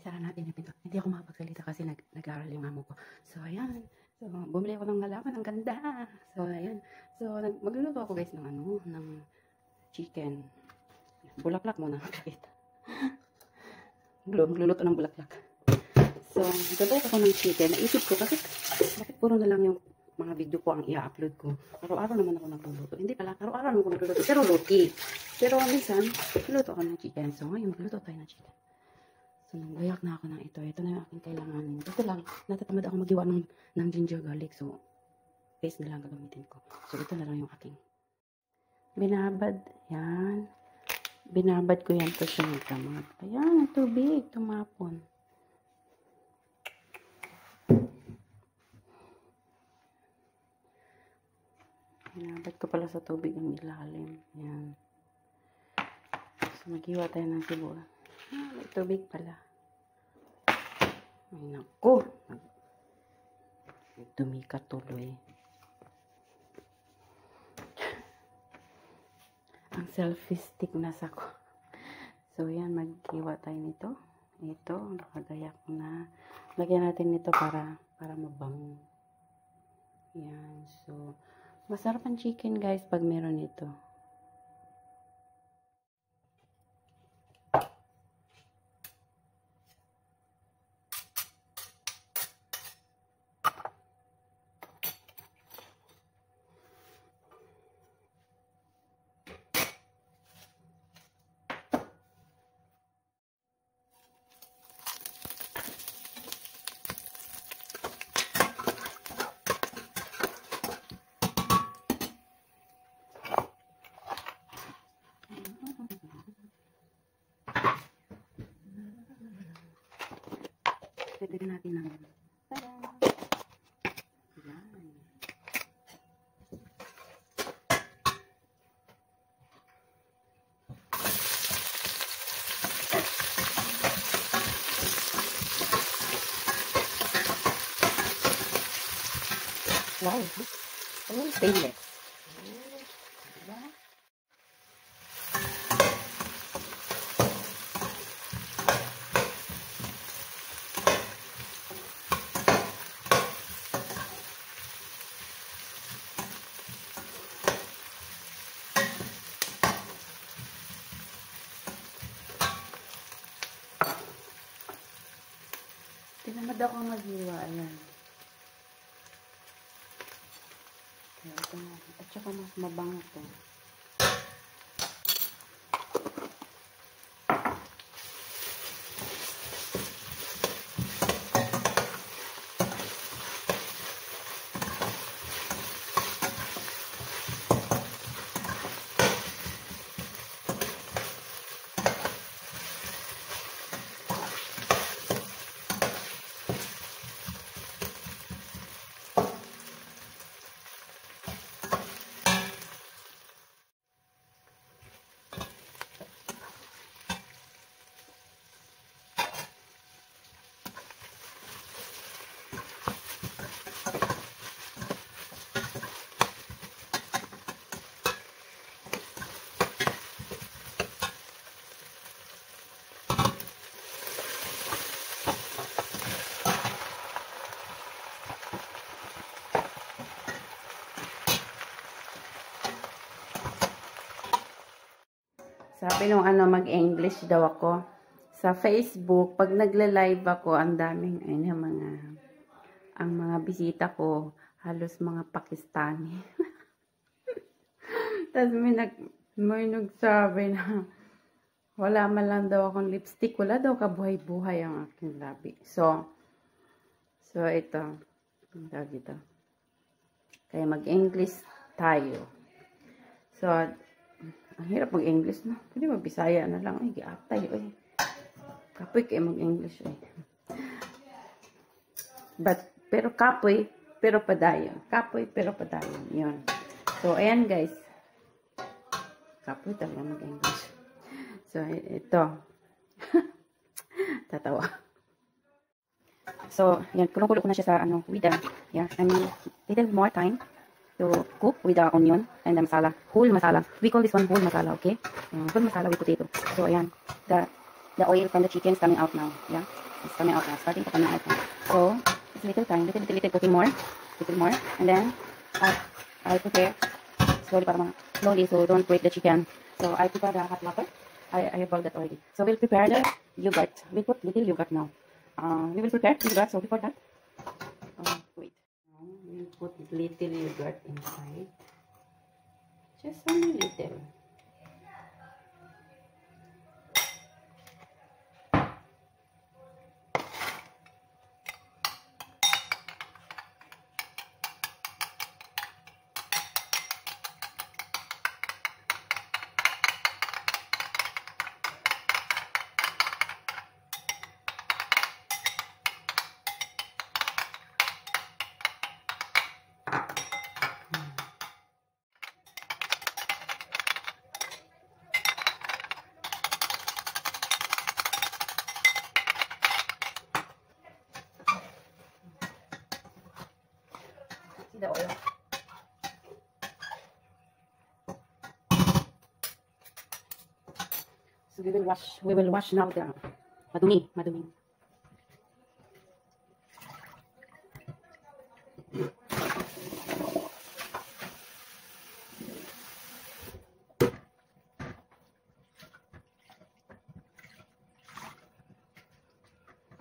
Isara natin yung pinto. Hindi ako makapagsalita kasi nag-aaral yung amo ko. So, ayan. So, bumili ako ng halaman. Ang ganda. So, ayan. So, magluluto ako guys ng ng chicken. Bulaklak muna. Magluluto ng bulaklak. So, nagluto ako ng chicken. Naisip ko kasi bakit puro na lang yung mga video ko ang i-upload ko. Araw-araw naman ako nagluluto. Hindi pala, araw-araw naman ako nagluluto. Pero luti. Pero minsan, nagluluto ako ng chicken. So, ngayon magluto tayo ng chicken. So, nagbayak na ako ng ito. Ito na yung aking kailanganin. Ito lang, natatamad ako magiwa ng ginger garlic. So, paste na lang gagamitin ko. So, ito na lang yung aking binabad. Yan. Binabad ko yan to siya ng tamad. Ayan, tubig. Tumapon. Binabad ko pala sa tubig ang ilalim. Yan. So, maghiwa tayo ng sibol. May tubig pala. Ay, naku. Dumika tuloy. Ang selfie-stickness ako. So, yan. Maghiwa tayo nito. Ito. Nakagaya ko na. Lagyan natin nito para mabango. Yan. So, masarap ang chicken guys pag meron ito. Pwede natin ng yan. Wow. Ano yung stainless? Diba? Tinamad ako maghiwa. Ayan. Kaya ito na. At saka mas mabango to. Sabi nung mag-English daw ako. Sa Facebook, pag nagla-live ako, ang daming, ang mga bisita ko, halos mga Pakistani. Tapos may nagsabi na, wala man lang daw akong lipstick, wala daw kabuhay-buhay ang aking labi. So ito, dito. Kaya mag-English tayo. So, ang hirap mag-English, no? Pwede mag-Bisaya na lang. Ay, giatay, ay. Kapoy kayo mag-English, ay. Pero kapoy, pero padayon. Kapoy, pero padayon. Yun. So, ayan, guys. Kapoy talaga mag-English. So, ito. Tatawa. So, yan. Kulong-kulo ko na siya sa, with the, yeah, little more time to cook with the onion and the masala, whole masala. We call this one whole masala, okay? Whole masala with potato. So, ayan, the oil from the chicken is coming out now, yeah? It's coming out now. Starting to coming out now. So, it's little time. Little cooking more. Little more. And then, I'll prepare slowly para slowly so don't break the chicken. So, I prepare the hot water. I boiled that already. So, we'll prepare the yogurt. We'll put little yogurt now. We will prepare yogurt. So, before that, wait. Now, we'll put little yogurt inside. Just only little. The oil. So we will wash now the madumi.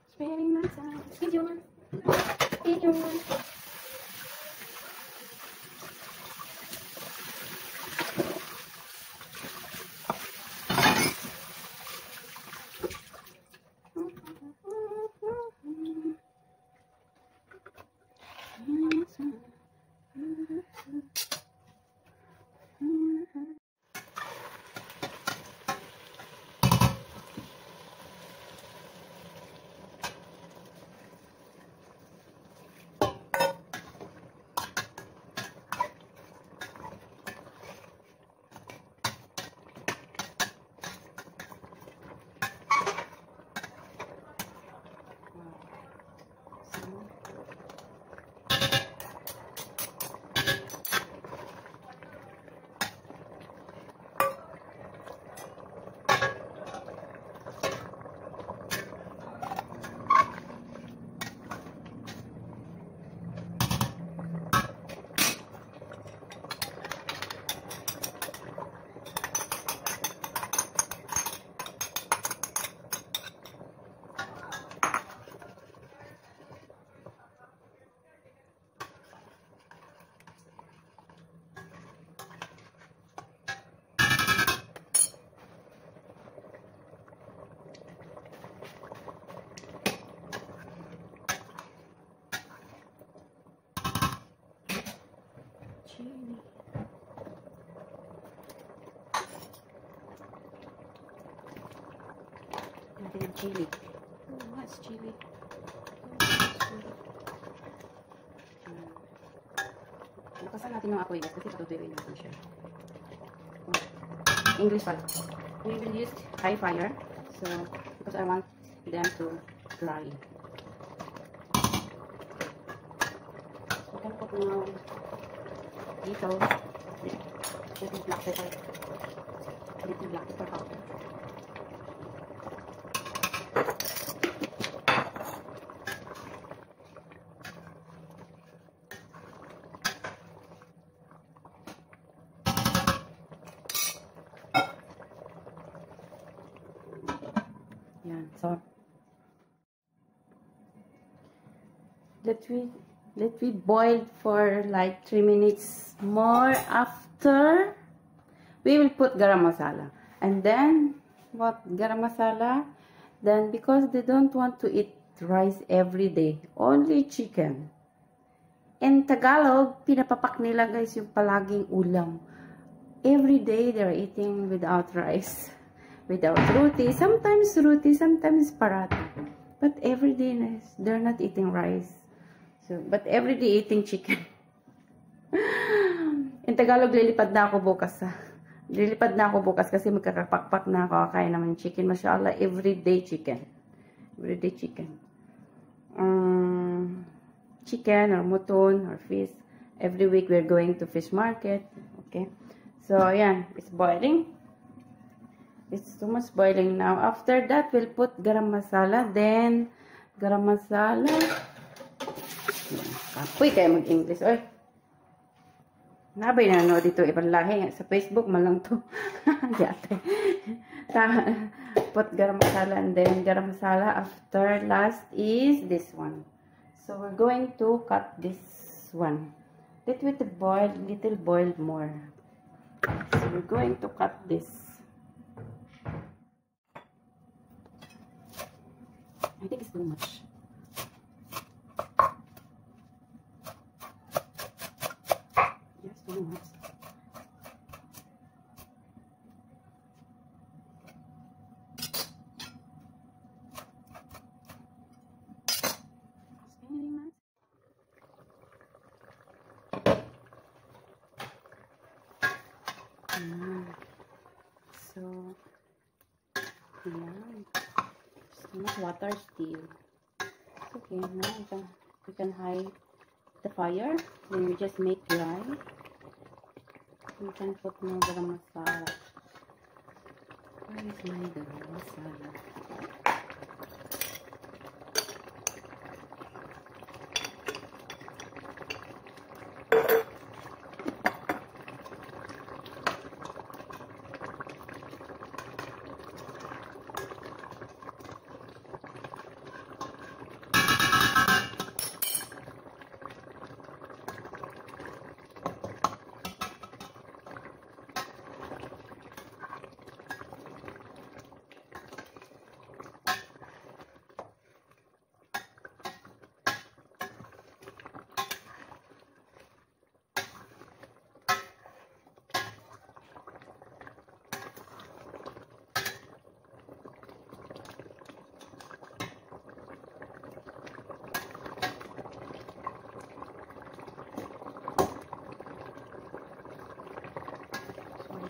It's very nice. Excuse you. Chili. Natin ang chili. Oh, what's chili? Nakasan natin yung apoy gas kasi patutuloy natin siya. English pala. We will use high fire. So, because I want them to dry. So, can put now dito. Little black pepper. Little black pepper powder. Yeah, so let we boil for like 3 minutes more. After we will put garam masala, and then what garam masala, then because they don't want to eat rice every day, only chicken. In Tagalog, pinapapak nila guys yung palaging ulam. Every day they're eating without rice, without roti, sometimes parata, but every day they're not eating rice. So, but every day eating chicken. In Tagalog, lilipad na ako bukas. Lilipad na ako bukas kasi magkakapakpak na ako. Kaya naman chicken, mashallah, everyday chicken. Everyday chicken. Chicken or mutton or fish. Every week we're going to fish market. Okay. So, ayan, it's boiling. It's too much boiling now. After that, we'll put garam masala. Then, garam masala. Kapoy kayo mag-English. Oy. Nabay na no dito ibang lahi. Sa Facebook man lang to. Yate. Put garam masala and then garam masala. After last is this one. So we're going to cut this one. Little boiled more. So we're going to cut this. I think it's too much. Yes, too much. So, ayan. So much water still. It's okay. Now we can hide the fire. Then we just make dry. We can put more garam masala. Where is my garam masala?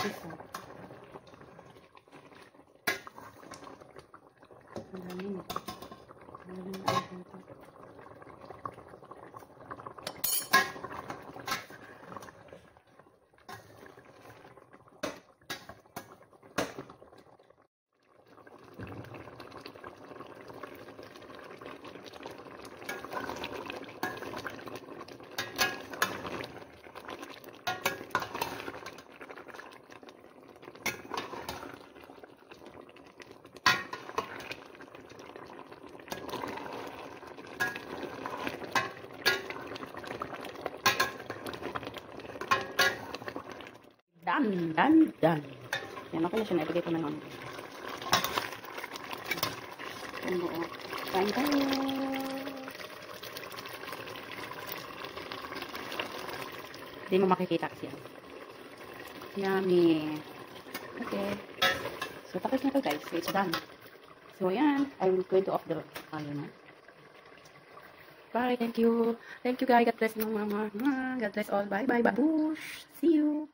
This one. Done. Yan, okay na siya. Naibigay ko na yun. Yung buo. Kain tayo. Hindi mo makikita kasi yan. Yummy. Okay. So, tapos na to guys. So, it's done. So, yan. I'm going to off the fire na. Bye. Thank you. Thank you guys. God bless my mama. God bless all. Bye. Bye. Babush. See you.